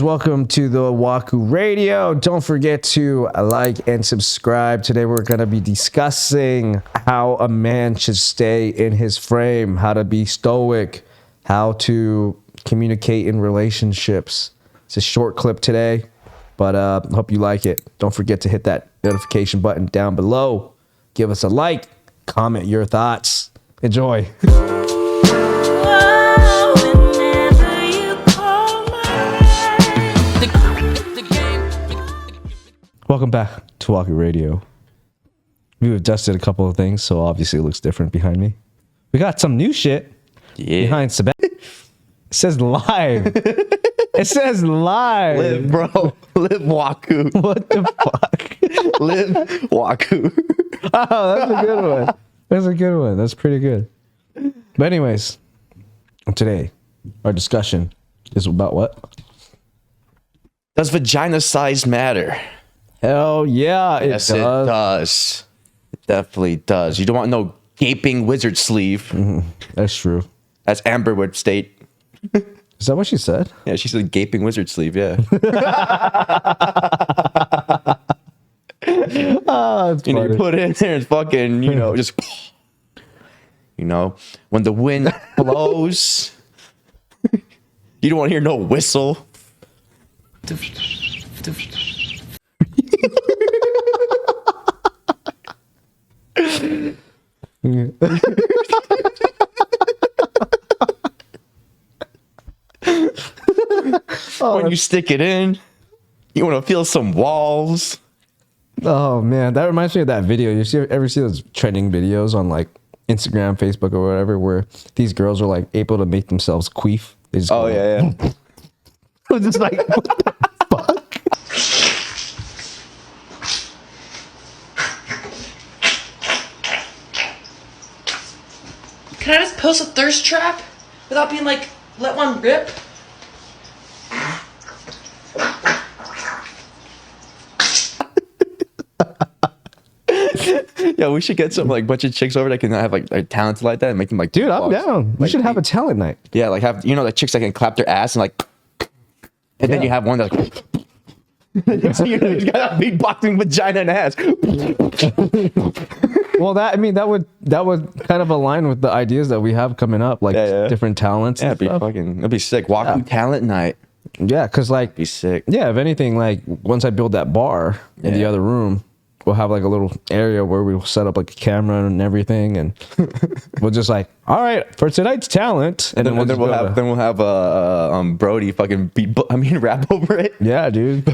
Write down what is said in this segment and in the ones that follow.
Welcome to the Waku Radio. Don't forget to like and subscribe. Today we're going to be discussing how a man should stay in his frame, how to be stoic, how to communicate in relationships. It's a short clip today, but hope you like it. Don't forget to hit that notification button down below. Give us a like, comment your thoughts. Enjoy. Welcome back to Waku Radio. We've adjusted a couple of things, so obviously it looks different behind me. We got some new shit behind Sebastian. It says live. It says live. Live, bro. Live Waku. What the fuck? Live Waku. Oh, that's a good one. That's a good one. That's pretty good. But anyways, today our discussion is about what? Does vagina size matter? Hell yeah, it Yes, does. it does. It definitely does. You don't want no gaping wizard sleeve. That's true. As Amber would state. Is that what she said? Yeah, she said gaping wizard sleeve, yeah. Oh, that's You know, funny. you put it in there and fucking, just, when the wind blows, you don't want to hear no whistle. When you stick it in, you want to feel some walls. Oh man, that reminds me of that video. Ever see those trending videos on like Instagram, Facebook, or whatever, where these girls are like able to make themselves queef? They just go, Yeah. it's just like, what the fuck? Can I just post a thirst trap without being like, let one rip? Yeah, we should get some like bunch of chicks over that can have like talents like that and make them like Dude, I'm vlogs. down. We Like, should have a talent night. Yeah, like have the chicks that can clap their ass and like, and then you have one that's like, you got a beatboxing vagina and ass. Well, that would kind of align with the ideas that we have coming up, like Yeah. different talents. Yeah, and stuff. it'd be sick. Waku talent night. Yeah, because like, Be sick. yeah, if anything, like once I build that bar in the Yeah. other room, we'll have like a little area where we'll set up like a camera and everything, and we'll just like, all right, for tonight's talent, and then We'll have Brody fucking rap over it. yeah, dude.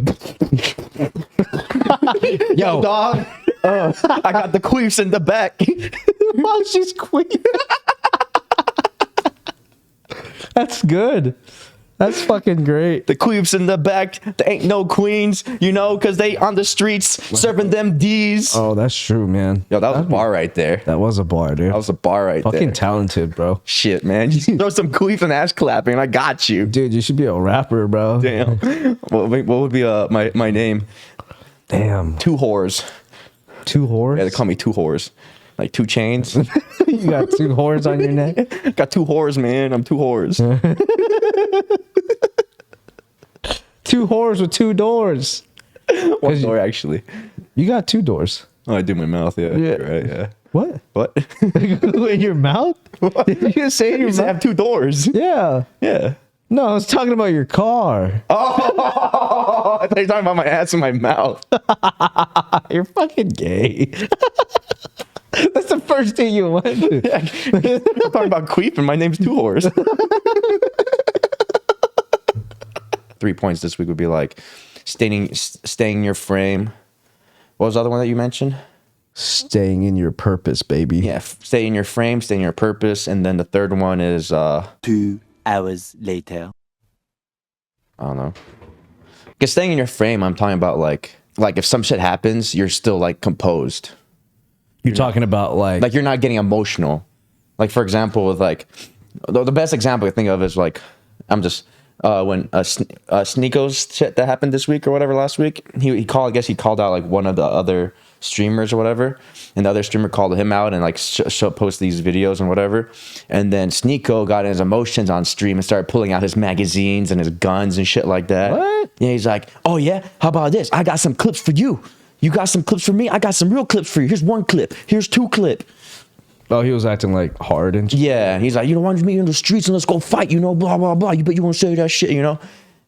Yo, dog. I got the queefs in the back. Oh, she's queen. That's good. That's fucking great. The queefs in the back. There ain't no queens, because they on the streets serving them D's. Oh, that's true, man. Yo, that was a bar right there. That was a bar, dude. That was a bar right Fucking there. talented, bro. Shit, man. Just throw some queef and ass clapping, and I got you. Dude, you should be a rapper, bro. Damn. What would be my name? Damn. Two whores. Two whores? Yeah, they call me two whores. Like 2 Chainz. You got 2 whores on your neck? Got 2 whores, man. I'm 2 whores. 2 whores with 2 doors. One door, actually. You got 2 doors. Oh, I do my mouth. Yeah. Yeah. You're right. Yeah. What? What? In your mouth? Did you just say in your You mouth? have 2 doors. Yeah. Yeah. No, I was talking about your car. Oh, I thought you were talking about my ass and my mouth. You're fucking gay. That's the first thing you went to. I'm talking about queefing. My name's 2 whores. 3 points this week would be like staying in your frame. What was the other one that you mentioned? Staying in your purpose, baby. Yeah, stay in your frame, stay in your purpose, and then the third one is 2 hours later. I don't know. Because staying in your frame, I'm talking about like if some shit happens, you're still like composed. You're talking about like Like you're not getting emotional. Like for example, with like the best example I think of is like I'm just when Sneako's shit that happened this week or whatever last week. He called. I guess he called out like one of the other streamers or whatever, and the other streamer called him out and like post these videos and whatever, and then Sneeko got his emotions on stream and started pulling out his magazines and his guns and shit like that. What? Yeah, he's like, oh yeah, how about this? I got some clips for you. You got some clips for me? I got some real clips for you. Here's 1 clip. Here's 2 clip. Oh, he was acting like hard and shit. Yeah, he's like, you know, why don't you meet in the streets and let's go fight, you know, blah, blah, blah. You bet you won't say that shit, you know?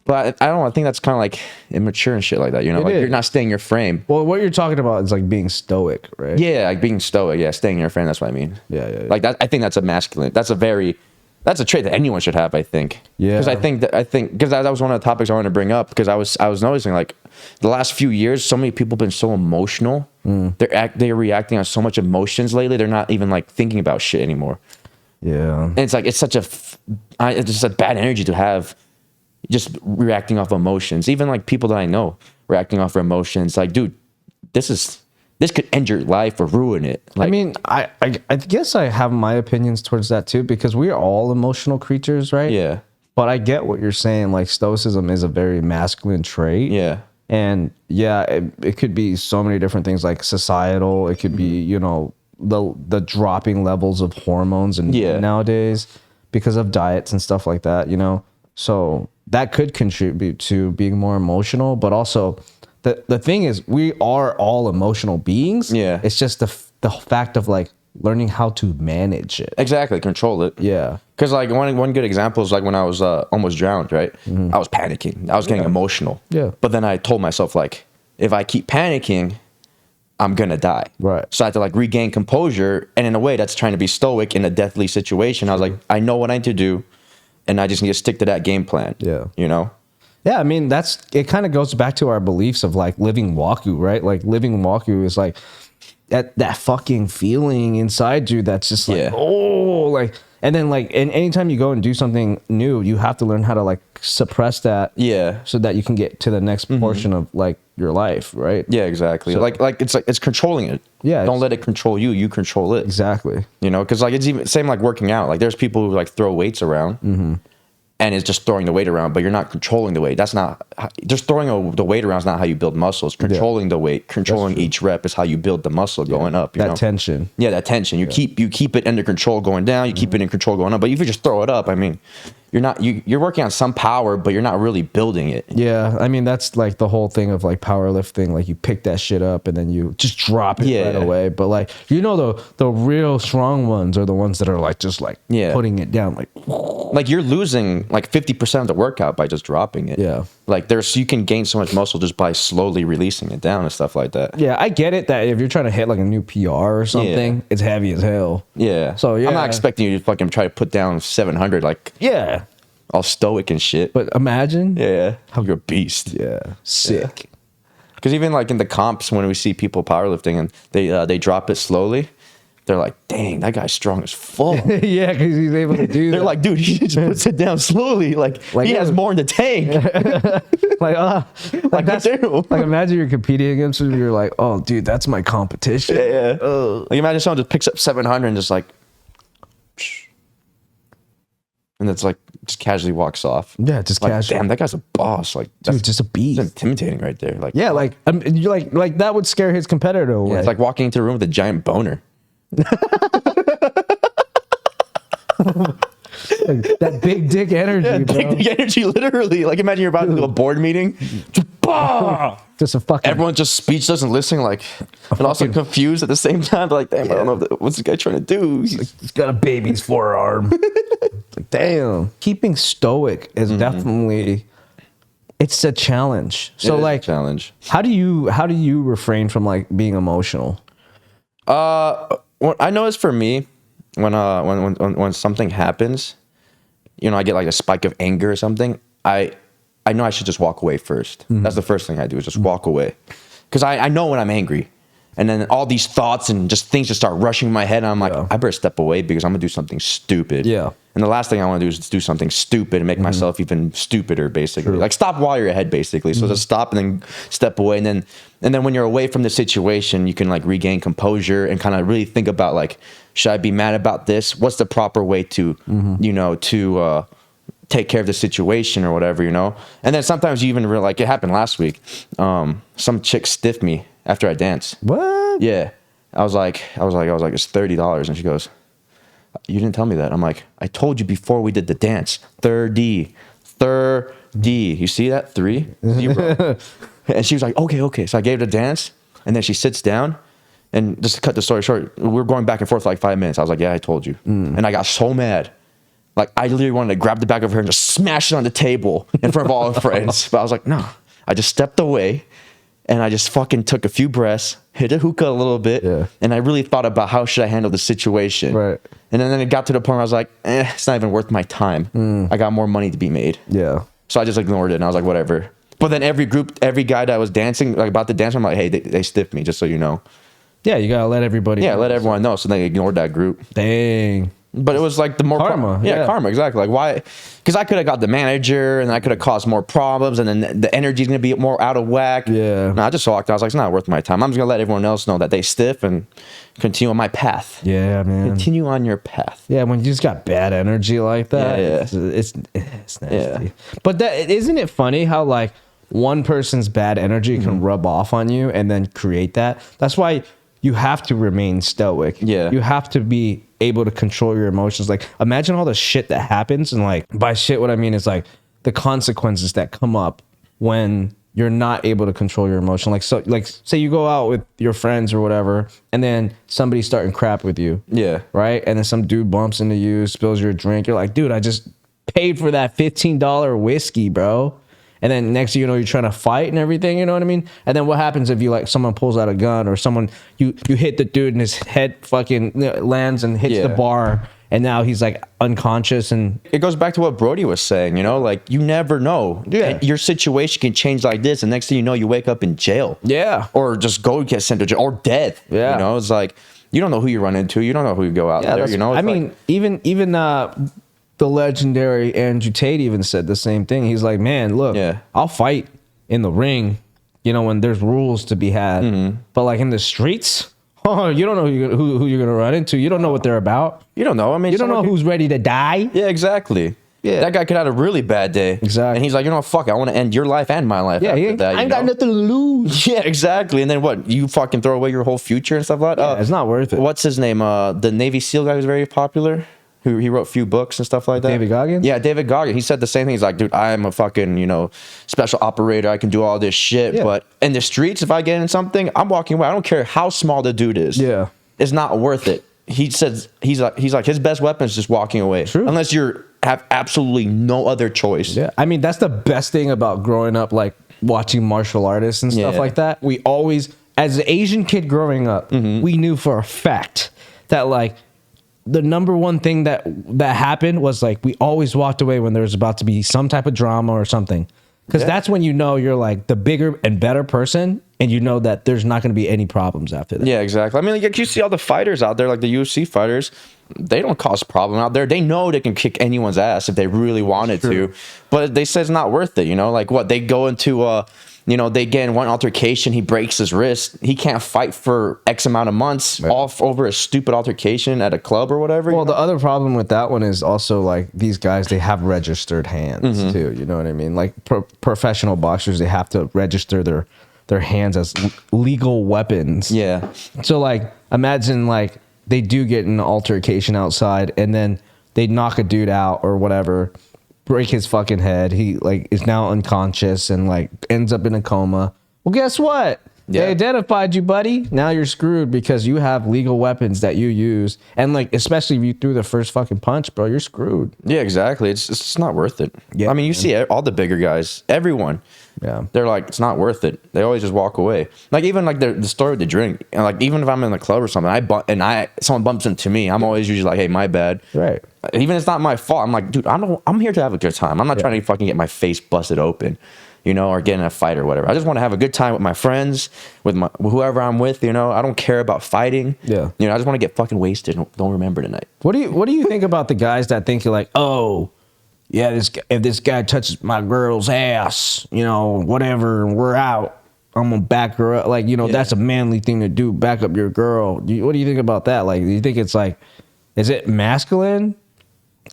But I don't know, I think that's kind of like immature and shit like that, you know? Like you're not staying in your frame. Well, what you're talking about is like being stoic, right? Yeah, like being stoic, yeah, staying in your frame, that's what I mean. Yeah. Like that, I think that's a masculine, that's a trait that anyone should have, I think. Yeah. Because because that was one of the topics I wanted to bring up, because I was noticing like the last few years, so many people have been so emotional. They're reacting on so much emotions lately. They're not even like thinking about shit anymore. Yeah. And it's like, it's just a bad energy to have, just reacting off emotions. Even like people that I know reacting off emotions. Like, dude, this could end your life or ruin it. Like, I mean, I guess I have my opinions towards that too, because we are all emotional creatures, right? yeah, But I get what you're saying. Like, stoicism is a very masculine trait. yeah, And yeah, it could be so many different things, like societal. It could be, you know, the dropping levels of hormones and nowadays because of diets and stuff like that, you know. So that could contribute to being more emotional. But also, the thing is, we are all emotional beings. Yeah. It's just the fact of like learning how to manage it. exactly. Control it. Yeah. Because like one good example is like when I was almost drowned, right? I was panicking. I was getting emotional. Yeah. But then I told myself like, if I keep panicking, I'm gonna die. Right. So I had to like regain composure, and in a way, that's trying to be stoic in a deathly situation. I was like, I know what I need to do, and I just need to stick to that game plan. Yeah. You know. Yeah, I mean, it kind of goes back to our beliefs of like living Waku, right? Like living Waku is like that fucking feeling inside you that's just like, oh, like, and then like, and anytime you go and do something new, you have to learn how to like suppress that. Yeah. So that you can get to the next portion of like your life, right? Yeah, exactly. So- like it's controlling it. Yeah, Don't let it control you. You control it. Exactly. You know, because like it's even same like working out. Like there's people who like throw weights around. And it's just throwing the weight around, but you're not controlling the weight. That's not just throwing the weight around is not how you build muscles. Controlling the weight, controlling each rep is how you build the muscle going up. You That know? tension. Yeah, that tension. You keep it under control going down. You keep it in control going up. But if you just throw it up, I mean, you're working on some power, but you're not really building it. Yeah, I mean that's like the whole thing of like powerlifting. Like you pick that shit up and then you just drop it right away. But like you know the real strong ones are the ones that are like just like putting it down. Like you're losing like 50% of the workout by just dropping it. Yeah. Like you can gain so much muscle just by slowly releasing it down and stuff like that. Yeah, I get it that if you're trying to hit like a new PR or something, it's heavy as hell. Yeah. So yeah, I'm not expecting you to fucking try to put down 700 like all stoic and shit. But imagine. Yeah. How you're a beast. Yeah. Sick. Because even like in the comps, when we see people powerlifting and they drop it slowly, they're like, dang, that guy's strong as fuck. Yeah, because he's able to do that. They're like, dude, he just puts it down slowly. Like he has more in the tank. like that's like imagine you're competing against him. You're like, oh, dude, that's my competition. Yeah. Like imagine someone just picks up 700 and just like, and it's like just casually walks off. Yeah, just like, casually. damn, that guy's a boss. Like, Dude, just a beast. That's intimidating right there. Like, yeah, like you're like that would scare his competitor away. Yeah, it's like walking into a room with a giant boner. That big dick energy, Yeah, bro. big dick energy, literally. Like imagine you're about to do a board meeting. Just a fucking. Everyone's just speechless and listening, like, and also confused at the same time. They're like, damn, I don't know what's this guy trying to do. He's got a baby's forearm. Like, damn. Keeping stoic is definitely. It's a challenge. So like, a challenge. how do you refrain from like being emotional? Well, I know it's for me when something happens, you know, I get like a spike of anger or something. I know I should just walk away first. That's the first thing I do is just walk away, because I know when I'm angry, and then all these thoughts and just things just start rushing in my head, and I'm like, I better step away because I'm gonna do something stupid. Yeah. And the last thing I want to do is do something stupid and make myself even stupider, basically. Like stop while you're ahead, basically. So just stop and then step away, and then when you're away from the situation, you can like regain composure and kind of really think about like, should I be mad about this? What's the proper way to, you know, to take care of the situation or whatever, you know? And then sometimes you even like it happened last week. Some chick stiffed me after I danced. What? what? Yeah. I was like, it's $30. And she goes, you didn't tell me that. I'm like, I told you before we did the dance. 30. You see that? 3, 0. And she was like, okay. So I gave her the dance. And then she sits down. And just to cut the story short, we were going back and forth for like 5 minutes. I was like, yeah, I told you. And I got so mad. Like, I literally wanted to grab the back of her and just smash it on the table in front of all her friends. But I was like, no. I just stepped away. And I just fucking took a few breaths, hit a hookah a little bit, and I really thought about how should I handle the situation. Right. And then it got to the point where I was like, it's not even worth my time. I got more money to be made. Yeah. So I just ignored it, and I was like, whatever. But then every guy that was dancing, like about to dance, I'm like, hey, they stiffed me, just so you know. Yeah, you gotta let everybody know. Let everyone know. So they ignored that group. Dang. But it was like the more karma. Karma, exactly. Like, why? Because I could have got the manager, and I could have caused more problems, and then the energy's gonna be more out of whack. Yeah. No, I just walked out. I was like, it's not worth my time. I'm just gonna let everyone else know that they stiff and continue on my path. Yeah, man. Continue on your path. Yeah, when you just got bad energy like that, it's nasty. Yeah. But isn't it funny how like one person's bad energy can rub off on you and then create that? That's why you have to remain stoic. Yeah. You have to be able to control your emotions. Like, imagine all the shit that happens. And like, by shit, what I mean is like the consequences that come up when you're not able to control your emotion. Like, so, like, say you go out with your friends or whatever, and then somebody's starting crap with you. Yeah. Right? And then some dude bumps into you, spills your drink. You're like, dude, I just paid for that $15 whiskey, bro. And then next thing you know, you're trying to fight and everything, you know what I mean? And then what happens if you like someone pulls out a gun or someone you hit the dude and his head fucking lands and hits the bar, and now he's like unconscious. And it goes back to what Brody was saying, you know, like you never know. Yeah. Your situation can change like this, and next thing you know, you wake up in jail. Yeah. Or just get sent to jail or death. Yeah. You know, it's like you don't know who you run into. You don't know who you go out there. You know, I mean, even the legendary Andrew Tate even said the same thing. He's like, man, look, I'll fight in the ring, you know, when there's rules to be had. But like in the streets, you don't know who you're going to run into. You don't know what they're about. You don't know. I mean, you don't know who's ready to die. Yeah, exactly. Yeah. That guy could have a really bad day. Exactly. And he's like, you know what, fuck it. I want to end your life and my life. Yeah, after that, I ain't got nothing to lose. Yeah, exactly. And then what? You fucking throw away your whole future and stuff like that? It's not worth it. What's his name? The Navy SEAL guy who's very popular. Who he wrote a few books and stuff like that. David Goggins? Yeah, David Goggins. He said the same thing. He's like, dude, I'm a fucking, you know, special operator. I can do all this shit. Yeah. But in the streets, if I get in something, I'm walking away. I don't care how small the dude is. Yeah. It's not worth it. He says he's like his best weapon is just walking away. True. Unless you have absolutely no other choice. Yeah. I mean, that's the best thing about growing up, like watching martial artists and stuff like that. We always, as an Asian kid growing up, we knew for a fact that like, the number one thing that happened was like we always walked away when there was about to be some type of drama or something, because that's when you know you're like the bigger and better person, and you know that there's not going to be any problems after that. Yeah, exactly. I mean, like you see all the fighters out there, like the UFC fighters, they don't cause problem out there. They know they can kick anyone's ass if they really wanted to, but they say it's not worth it. You know, like what they go into you know, they get in one altercation, he breaks his wrist. He can't fight for X amount of months all over a stupid altercation at a club or whatever. Well, the other problem with that one is also like these guys, they have registered hands too. You know what I mean? Like professional boxers, they have to register their hands as legal weapons. Yeah. So like, imagine like they do get in an altercation outside and then they knock a dude out or whatever, break his fucking head. He like is now unconscious and like ends up in a coma. Well, guess what? They identified you, buddy. Now you're screwed because you have legal weapons that you use. And like, especially if you threw the first fucking punch, bro, you're screwed. Yeah, exactly. It's not worth it. Yeah, I mean, you see all the bigger guys, everyone. Yeah. They're like, it's not worth it. They always just walk away. Like even like the story with the drink. And like even if I'm in the club or something, someone bumps into me, I'm always usually like, hey, my bad. Right. Even if it's not my fault. I'm like, dude, I'm here to have a good time. I'm not trying to fucking get my face busted open, you know, or get in a fight or whatever. I just want to have a good time with my friends, with whoever I'm with, you know. I don't care about fighting. Yeah. You know, I just want to get fucking wasted and don't remember tonight. What do you think about the guys that think you're like, oh, yeah, if this guy touches my girl's ass, you know, whatever, we're out, I'm gonna back her up. Like, you know, that's a manly thing to do, back up your girl. What do you think about that? Like, do you think it's like, is it masculine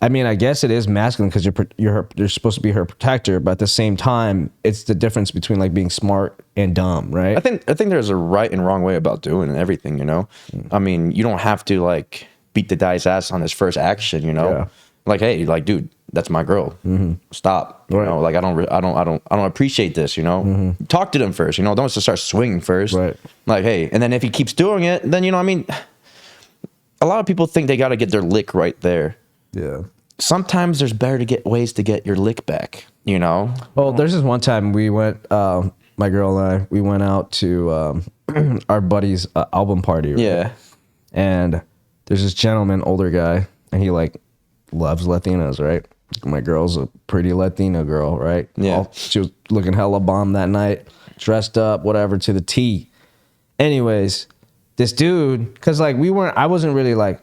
I mean, I guess it is masculine because you're supposed to be her protector, but at the same time, it's the difference between like being smart and dumb, right? I think there's a right and wrong way about doing everything, you know? I mean, you don't have to like beat the guy's ass on his first action, you know? Yeah. Like, hey, like, dude, that's my girl. Stop. You know, like I don't appreciate this, you know? Talk to them first, you know, don't just start swinging first. Right. Like, hey, and then if he keeps doing it, then, you know, I mean, a lot of people think they got to get their lick right there. Yeah. Sometimes there's better to get ways to get your lick back, you know? Well, there's this one time we went, my girl and I, we went out to our buddy's album party. Right? Yeah. And there's this gentleman, older guy, and he like loves Latinas, right? My girl's a pretty Latina girl, right? Yeah. She was looking hella bomb that night, dressed up, whatever, to the T. Anyways, this dude, because like I wasn't really like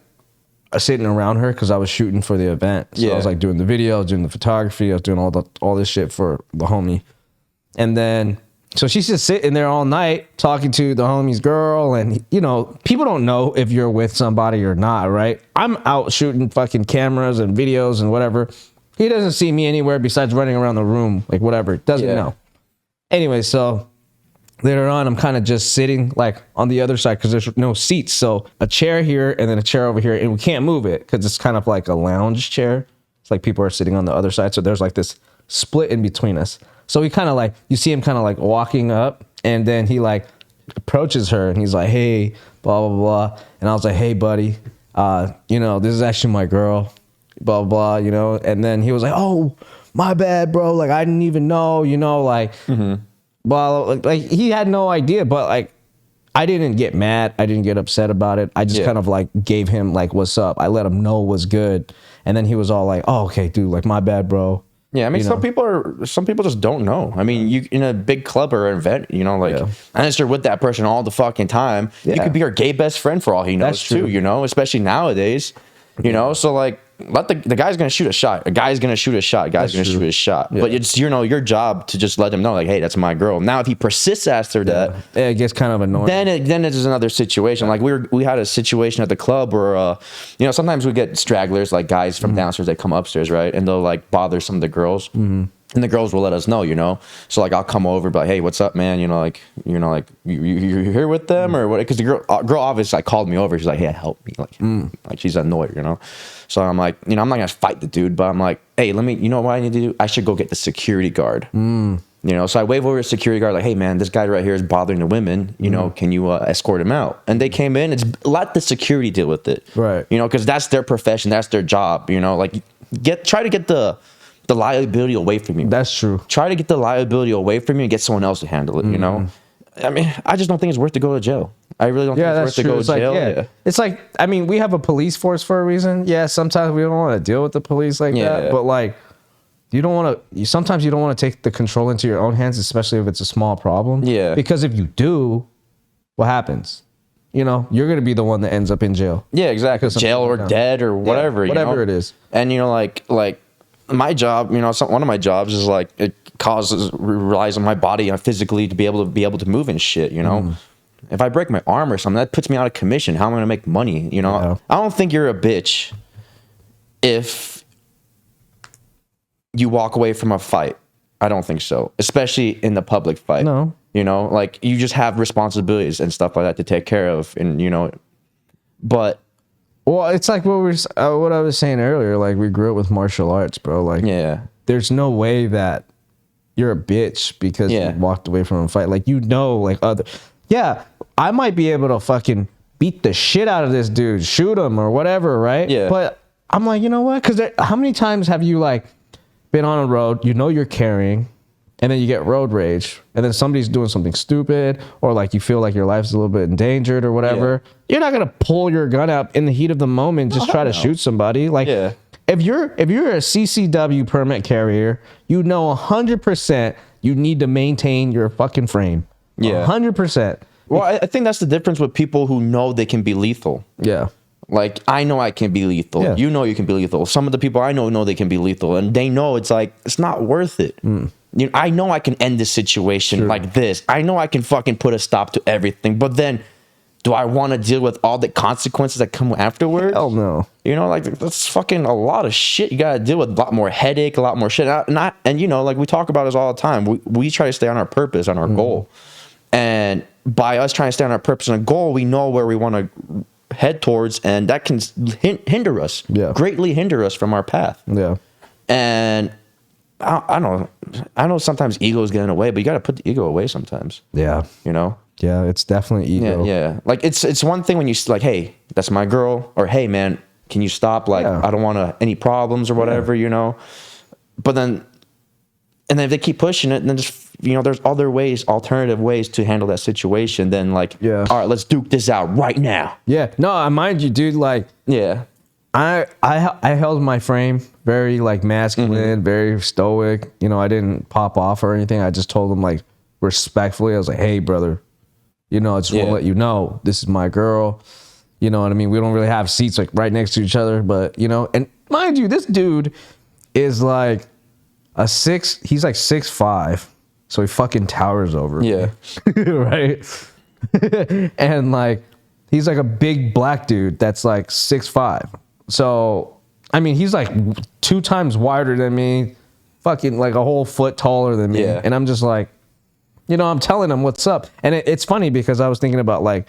sitting around her because I was shooting for the event. So I was like doing the video, doing the photography, I was doing all this shit for the homie. And then, so she's just sitting there all night talking to the homie's girl. And, you know, people don't know if you're with somebody or not, right? I'm out shooting fucking cameras and videos and whatever. He doesn't see me anywhere besides running around the room, like whatever. Doesn't know. Anyway, so later on, I'm kind of just sitting like on the other side because there's no seats. So a chair here and then a chair over here, and we can't move it because it's kind of like a lounge chair. It's like people are sitting on the other side. So there's like this split in between us. So he kind of like, you see him kind of like walking up, and then he like approaches her and he's like, hey, blah, blah, blah. And I was like, hey, buddy, you know, this is actually my girl, blah, blah, blah, you know. And then he was like, oh, my bad, bro. Like, I didn't even know, you know, like, well, like he had no idea, but like I didn't get mad. I didn't get upset about it. I just kind of like gave him like, what's up? I let him know what's good. And then he was all like, oh, okay, dude, like my bad, bro. Yeah, I mean, some people just don't know. I mean, you in a big club or an event, you know, like unless you're with that person all the fucking time, you could be your gay best friend for all he knows too, you know, especially nowadays, you know. So like, let the guy's gonna shoot a shot. A guy's gonna shoot a shot. A guy's gonna shoot a shot. But it's, you know, your job to just let him know, like, hey, that's my girl. Now, if he persists after that, it gets kind of annoying. Then it's another situation. Like we had a situation at the club where, you know, sometimes we get stragglers, like guys from downstairs that come upstairs, right, and they'll like bother some of the girls. And the girls will let us know, you know. So like I'll come over, but like, hey, what's up, man? You know, like you here with them or what? Because the girl obviously like called me over. She's like, hey, help me, like she's annoyed, you know. So I'm like, you know, I'm not gonna fight the dude, but I'm like, hey, you know what I need to do? I should go get the security guard. You know, so I wave over to the security guard, like, hey man, this guy right here is bothering the women. You know, can you escort him out? And they came in. It's let the security deal with it, right? You know, because that's their profession, that's their job. You know, like try to get the liability away from you. That's true. Try to get the liability away from you and get someone else to handle it, you know? I mean, I just don't think it's worth to go to jail. I really don't think it's worth to go to jail. It's like, I mean, we have a police force for a reason. Yeah, sometimes we don't want to deal with the police like that. But like, sometimes you don't want to take the control into your own hands, especially if it's a small problem. Yeah. Because if you do, what happens? You know, you're going to be the one that ends up in jail. Yeah, exactly. Jail or dead or whatever. Whatever it is. And, you know, like my job, you know, one of my jobs is like it relies on my body physically to be able to move and shit, you know. If I break my arm or something, that puts me out of commission. How am I gonna make money? You know, I don't think you're a bitch if you walk away from a fight. I don't think so, especially in the public fight. No, you know, like you just have responsibilities and stuff like that to take care of, and you know, but. Well, it's like what I was saying earlier. Like we grew up with martial arts, bro. Like, there's no way that you're a bitch because you walked away from a fight. Like, you know, like I might be able to fucking beat the shit out of this dude, shoot him or whatever, right? Yeah. But I'm like, you know what? Because how many times have you like been on a road? You know you're carrying. And then you get road rage, and then somebody's doing something stupid, or like you feel like your life's a little bit endangered or whatever. You're not gonna pull your gun out in the heat of the moment, just try to shoot somebody. Like, if you're a CCW permit carrier, you know 100% you need to maintain your fucking frame. 100%. Well, I think that's the difference with people who know they can be lethal. Yeah. Like, I know I can be lethal. Yeah. You know you can be lethal. Some of the people I know they can be lethal, and they know it's like it's not worth it. You know, I know I can end this situation like this. I know I can fucking put a stop to everything. But then, do I want to deal with all the consequences that come afterwards? Hell no. You know, like that's fucking a lot of shit you gotta deal with. A lot more headache, a lot more shit. And you know, like we talk about this all the time. We try to stay on our purpose, on our goal. And by us trying to stay on our purpose and a goal, we know where we want to head towards, and that can hinder us, greatly hinder us from our path. Yeah. And I know sometimes egos get in the way, but you got to put the ego away sometimes. Yeah. You know? Yeah, it's definitely ego. Yeah. Like it's one thing when you like, hey, that's my girl, or hey, man, can you stop? Like, I don't want any problems or whatever, you know? But then, and then if they keep pushing it, then just, you know, there's other ways, alternative ways to handle that situation. Then like, all right, let's duke this out right now. Yeah. No, I mind you, dude, like, I held my frame very like masculine, very stoic. You know, I didn't pop off or anything. I just told him like respectfully. I was like, hey, brother, you know, I just want to let you know this is my girl. You know what I mean? We don't really have seats like right next to each other, but you know, and mind you, this dude is like he's like 6'5", so he fucking towers over me. Right? And like he's like a big black dude that's like 6'5". So I mean, he's like 2 times wider than me, fucking like a whole foot taller than me. And I'm just like, you know, I'm telling him what's up. And it's funny because I was thinking about like,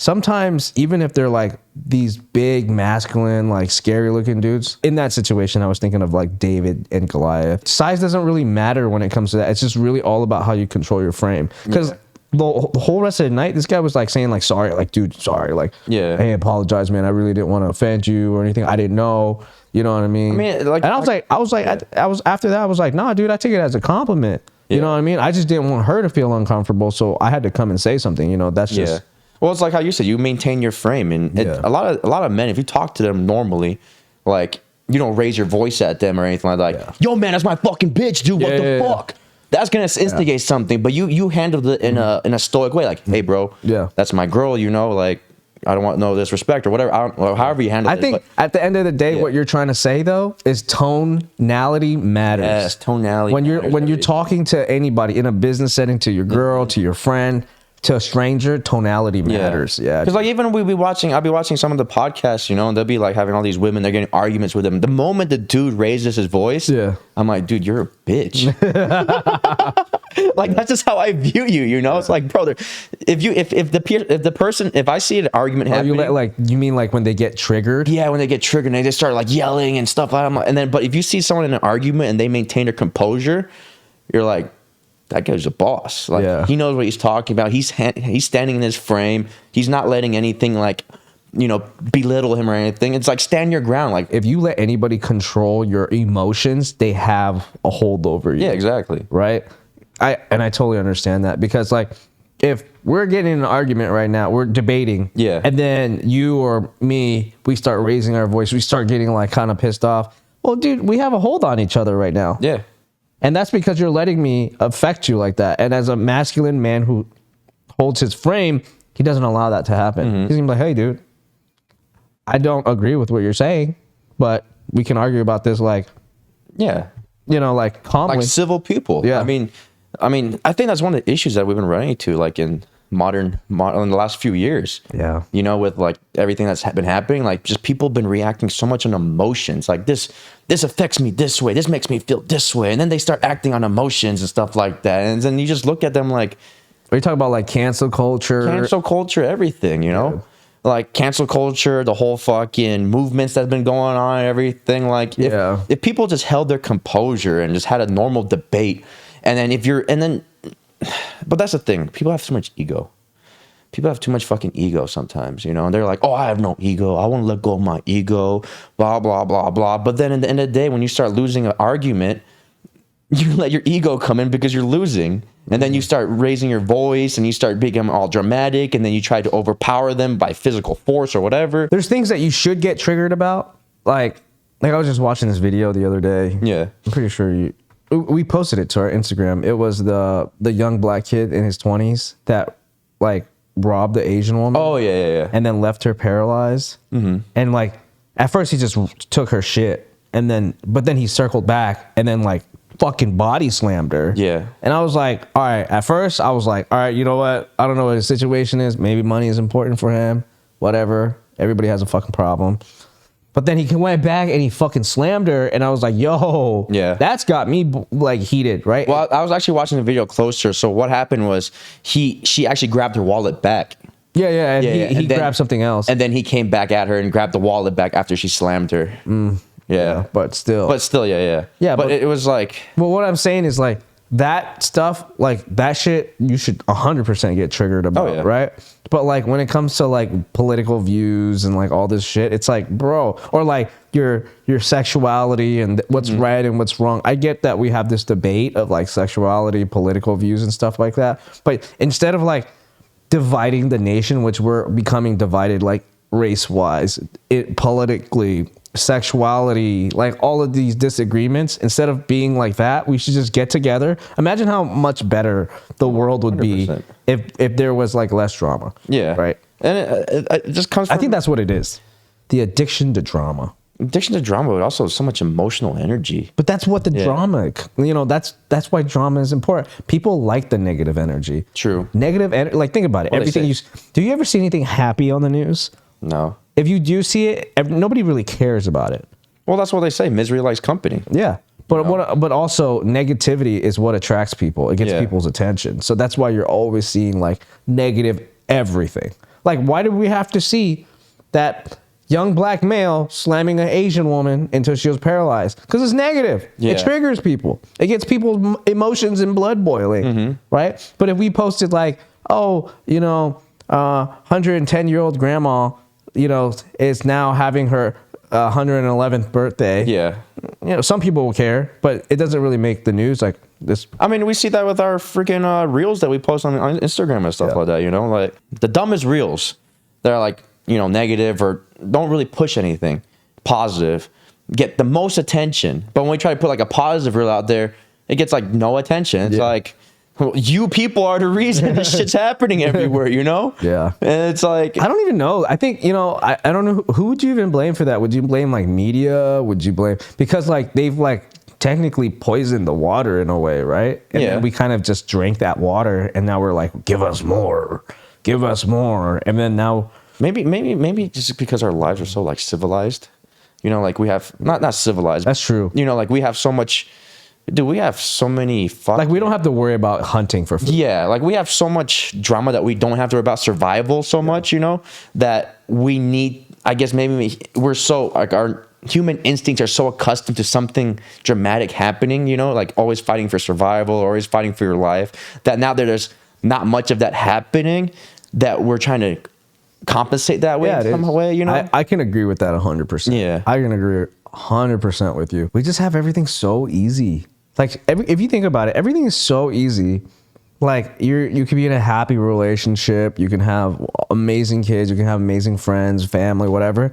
sometimes even if they're like these big, masculine, like scary looking dudes, in that situation, I was thinking of like David and Goliath. Size doesn't really matter when it comes to that. It's just really all about how you control your frame. Because the whole rest of the night, this guy was like saying like, sorry, like, dude, sorry. Like, hey, apologize, man. I really didn't want to offend you or anything. I didn't know. You know what I mean? Like, and I was after that, I was like, nah, dude, I take it as a compliment. You know what I mean? I just didn't want her to feel uncomfortable. So I had to come and say something, you know, that's just. Well, it's like how you said, you maintain your frame, and a lot of men, if you talk to them normally, like you don't raise your voice at them or anything like that. Yo, man, that's my fucking bitch, dude. What the fuck? That's gonna instigate something. But you handled it in a stoic way, like, hey, bro, that's my girl. You know, like I don't want no disrespect or whatever. However you handle it. I think at the end of the day, what you're trying to say though is tonality matters. Yes, tonality. When you're talking to anybody in a business setting, to your girl, to your friend, to a stranger, tonality matters. Yeah. Because like even I'll be watching some of the podcasts, you know, and they'll be like having all these women, they're getting arguments with them. The moment the dude raises his voice, I'm like, dude, you're a bitch. Like that's just how I view you, you know? It's like, brother, if I see an argument happening, you mean like when they get triggered? Yeah, when they get triggered and they just start like yelling and stuff like that. But if you see someone in an argument and they maintain their composure, you're like, that guy's a boss. Like he knows what he's talking about. He's standing in his frame. He's not letting anything like, you know, belittle him or anything. It's like stand your ground. Like if you let anybody control your emotions, they have a hold over you. Yeah, exactly. Right? I totally understand that because like if we're getting in an argument right now, we're debating. Yeah. And then you or me, we start raising our voice. We start getting like kind of pissed off. Well, dude, we have a hold on each other right now. Yeah. And that's because you're letting me affect you like that. And as a masculine man who holds his frame, he doesn't allow that to happen. He's gonna be like, hey, dude, I don't agree with what you're saying, but we can argue about this like, you know, like calmly. Like civil people. Yeah. I mean, I think that's one of the issues that we've been running into, like in modern in the last few years. Yeah. You know, with like everything that's been happening, like just people have been reacting so much on emotions. Like this affects me this way. This makes me feel this way. And then they start acting on emotions and stuff like that. And then you just look at them like, are you talking about like cancel culture, everything, you know? Like cancel culture, the whole fucking movements that's been going on, everything. Like if people just held their composure and just had a normal debate, but that's the thing. People have so much ego. People have too much fucking ego sometimes, you know? And they're like, oh, I have no ego. I want to let go of my ego, blah, blah, blah, blah. But then at the end of the day, when you start losing an argument, you let your ego come in because you're losing. And then you start raising your voice and you start becoming all dramatic. And then you try to overpower them by physical force or whatever. There's things that you should get triggered about. Like I was just watching this video the other day. Yeah. I'm pretty sure we posted it to our Instagram. It was the young black kid in his 20s that like robbed the Asian woman. Oh yeah. And then left her paralyzed. And like at first he just took her shit, but then he circled back and then like fucking body slammed her. Yeah. And I was like, all right, at first I was like, all right, you know what? I don't know what his situation is. Maybe money is important for him. Whatever. Everybody has a fucking problem. But then he went back and he fucking slammed her. And I was like, yo, Yeah. that's got me like heated, right? Well, I was actually watching the video closer. So what happened was she actually grabbed her wallet back. Yeah. And he And then- grabbed something else. And then he came back at her and grabbed the wallet back after she slammed her. Yeah. But still. Yeah. Yeah, But but- it was like, Well, what I'm saying is like that stuff, like that shit, you should 100% get triggered about, yeah. right? But like when it comes to like political views and like all this shit, it's like, bro, or like your sexuality and what's right and what's wrong. I get that we have this debate of like sexuality, political views and stuff like that. But instead of like dividing the nation, which we're becoming divided like race wise, politically, sexuality, like all of these disagreements, instead of being like that, we should just get together. Imagine how much better the world would be 100%. if there was like less drama. yeah. Right. And it just comes from I think that's what it is. The addiction to drama. addiction to drama, but also so much emotional energy. But that's what the drama, that's why drama is important. People like the negative energy. True. Negative energy, like think about it. What they Everything say. do you ever see anything happy on the news? No. If you do see it, nobody really cares about it. Well, that's what they say. Misery likes company. Yeah. But also negativity is what attracts people. It gets Yeah. people's attention. So that's why you're always seeing like negative everything. Like why do we have to see that young black male slamming an Asian woman until she was paralyzed? Because it's negative. Yeah. It triggers people. It gets people's emotions and blood boiling. Right? But if we posted like, 110-year-old grandma, is now having her 111th birthday. Yeah. Some people will care, but it doesn't really make the news like this. I mean, we see that with our freaking reels that we post on Instagram and stuff like that, like the dumbest reels. They're like, negative or don't really push anything positive, get the most attention. But when we try to put like a positive reel out there, it gets like no attention. It's like, you people are the reason this shit's happening everywhere, Yeah. And it's like, I don't even know. I think, I don't know. Who would you even blame for that? Would you blame like media? Would you blame, because like they've like technically poisoned the water in a way, right? And then we kind of just drank that water and now we're like, give us more. And then now, maybe just because our lives are so like civilized, like we have not civilized. That's true. Like we have so much. Dude, we have so many fucking... Like, we don't have to worry about hunting for food. Yeah, like, we have so much drama that we don't have to worry about survival so much, that we need... I guess maybe we're so... Like, our human instincts are so accustomed to something dramatic happening, like always fighting for survival, always fighting for your life, that now that there's not much of that happening, that we're trying to compensate that way in some way, I can agree with that 100%. Yeah. I can agree 100% with you. We just have everything so easy. Like if you think about it, everything is so easy. Like you can be in a happy relationship, you can have amazing kids, you can have amazing friends, family, whatever.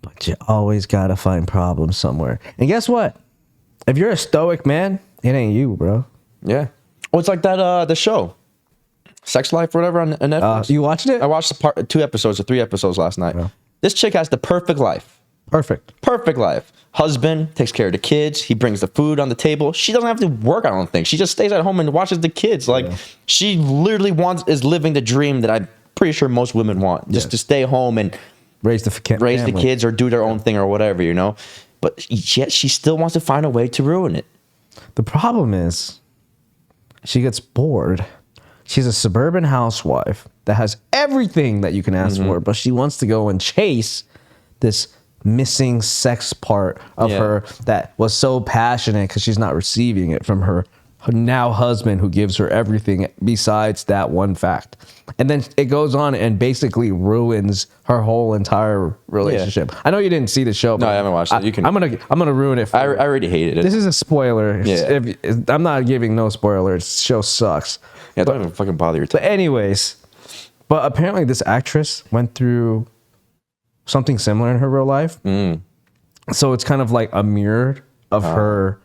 But you always gotta find problems somewhere. And guess what? If you're a stoic man, it ain't you, bro. Yeah. Well, it's like that the show, Sex Life or whatever on Netflix. You watched it? I watched 2 episodes or 3 episodes last night. Yeah. This chick has the perfect life. Perfect life. Husband takes care of the kids. He brings the food on the table. She doesn't have to work, I don't think. She just stays at home and watches the kids. Like, she literally is living the dream that I'm pretty sure most women want. Just to stay home and raise the kids or do their own thing or whatever, But yet she still wants to find a way to ruin it. The problem is she gets bored. She's a suburban housewife that has everything that you can ask for, but she wants to go and chase this missing sex part of her that was so passionate because she's not receiving it from her now husband, who gives her everything besides that one fact. And then it goes on and basically ruins her whole entire relationship. I know you didn't see the show. No, I haven't watched it. You can. I'm gonna ruin it for you. I already hated it. This is a spoiler. Yeah. I'm not giving no spoilers. The show sucks. Yeah, don't even fucking bother your time. But anyways, apparently this actress went through something similar in her real life. So it's kind of like a mirror of her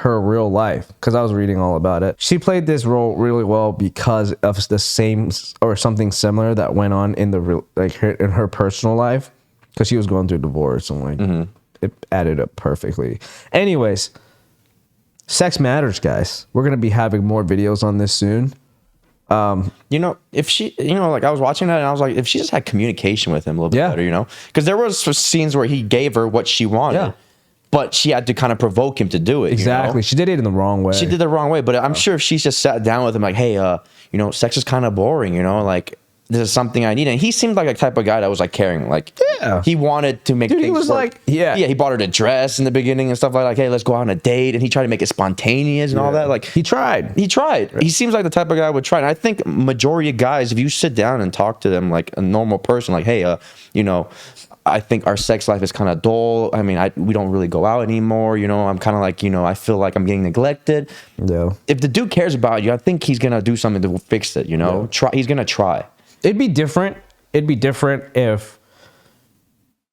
real life, because I was reading all about it. She played this role really well because of the same or something similar that went on in in her personal life, because she was going through divorce and it added up perfectly. Anyways, sex matters, guys. We're going to be having more videos on this soon. You know, if she, you know, like I was watching that and I was like, if she just had communication with him a little bit better, you know, because there was scenes where he gave her what she wanted, but she had to kind of provoke him to do it. Exactly. You know? She did it in the wrong way. She did the wrong way, but I'm sure if she's just sat down with him like, hey, you know, sex is kind of boring, you know, like this is something I need. And he seemed like a type of guy that was like caring, like he wanted to make things he was work. like, he bought her the dress in the beginning and stuff like, hey, let's go out on a date. And he tried to make it spontaneous and all that. Like he tried. He seems like the type of guy who would try. And I think majority of guys, if you sit down and talk to them like a normal person, like, hey, you know, I think our sex life is kind of dull. I mean, we don't really go out anymore. You know, I'm kind of like, you know, I feel like I'm getting neglected. Yeah. If the dude cares about you, I think he's going to do something to fix it, you know? He's going to try. It'd be different. It'd be different if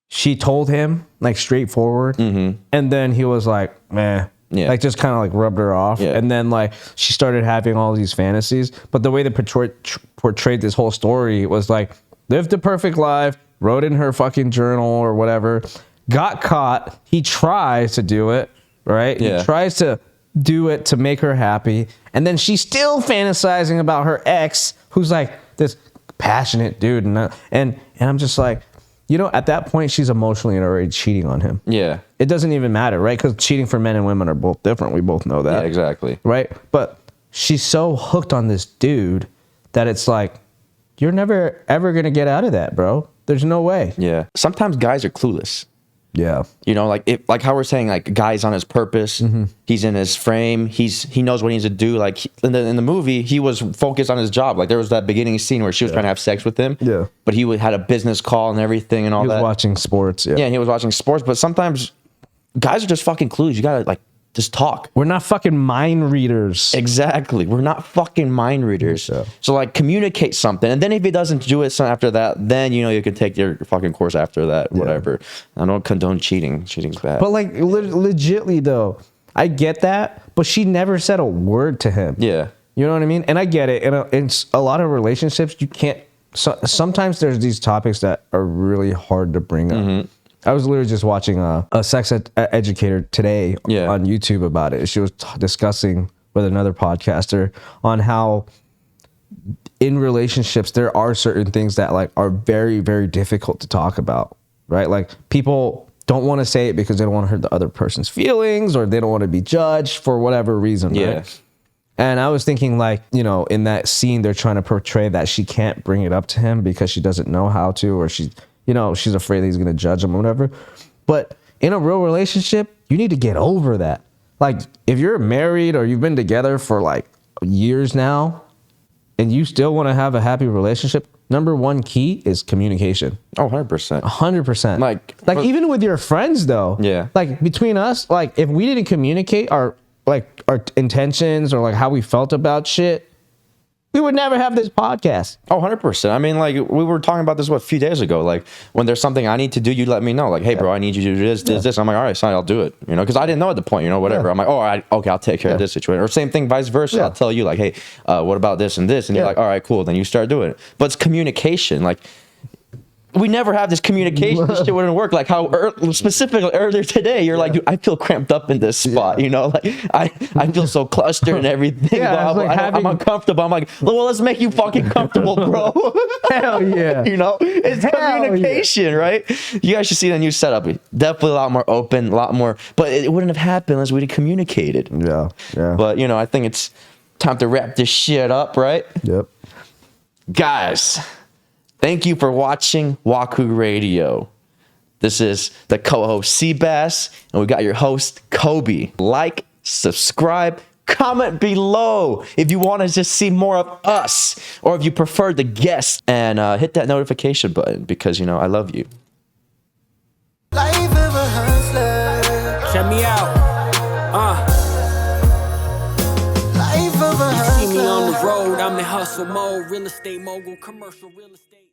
she told him like straightforward, and then he was like, "Meh," like just kind of like rubbed her off, and then like she started having all these fantasies. But the way they portrayed this whole story was like lived the perfect life, wrote in her fucking journal or whatever, got caught. He tries to do it, right? Yeah. He tries to do it to make her happy, and then she's still fantasizing about her ex, who's like this passionate dude, and I'm just like, you know, at that point she's emotionally already cheating on him. Yeah, it doesn't even matter, right? Because cheating for men and women are both different. We both know that. Yeah, exactly. Right, but she's so hooked on this dude that it's like, you're never ever gonna get out of that, bro. There's no way. Yeah, sometimes guys are clueless. Yeah, you know, like how we're saying, like, guy's on his purpose. He's in his frame. He knows what he needs to do. Like in the movie, he was focused on his job. Like there was that beginning scene where she was trying to have sex with him. Yeah, but he had a business call and everything and all that. He was watching sports. Yeah, he was watching sports. But sometimes guys are just fucking clueless. You gotta like just talk. We're not fucking mind readers. Exactly. We're not fucking mind readers. So like communicate something. And then if he doesn't do it after that, then, you know, you can take your fucking course after that, whatever. I don't condone cheating. Cheating's bad. But like legitly though, I get that, but she never said a word to him. Yeah. You know what I mean? And I get it. In a lot of relationships, you can't, sometimes there's these topics that are really hard to bring up. I was literally just watching a sex educator today on YouTube about it. She was discussing with another podcaster on how in relationships there are certain things that like are very, very difficult to talk about, right? Like people don't want to say it because they don't want to hurt the other person's feelings, or they don't want to be judged for whatever reason, right? And I was thinking, like, you know, in that scene, they're trying to portray that she can't bring it up to him because she doesn't know how to, or she, you know, she's afraid he's going to judge him or whatever. But in a real relationship, you need to get over that. Like, if you're married or you've been together for like years now and you still want to have a happy relationship, number one key is communication. Oh, 100%. 100%. Like even with your friends, though. Yeah. Like, between us, like, if we didn't communicate our intentions or like how we felt about shit, we would never have this podcast. Oh, 100%. I mean, like, we were talking about this, a few days ago. Like, when there's something I need to do, you let me know. Like, hey, bro, I need you to do this. I'm like, all right, son, I'll do it. You know, because I didn't know at the point, you know, whatever. I'm like, oh, okay, I'll take care of this situation. Or same thing, vice versa. I'll tell you, like, hey, what about this and this? And you're like, all right, cool. Then you start doing it. But it's communication. Like, we never have this communication. This shit wouldn't work. Like how specifically earlier today, you're like, dude, I feel cramped up in this spot. You know, like I feel so clustered and everything. I'm uncomfortable. I'm like, well, let's make you fucking comfortable, bro. Hell yeah. You know, it's communication, right? You guys should see the new setup. Definitely a lot more open, a lot more. But it wouldn't have happened unless we'd communicated. Yeah. But, you know, I think it's time to wrap this shit up, right? Yep. Guys, thank you for watching WAKURadio. This is the co-host Seabass, and we got your host Coby. Like, subscribe, comment below if you want to just see more of us, or if you prefer the guest, and hit that notification button because, you know, I love you. Life of a hustler. Check me out. Life of a hustler. You see me on the road, I'm in hustle mode, real estate mogul, commercial real estate.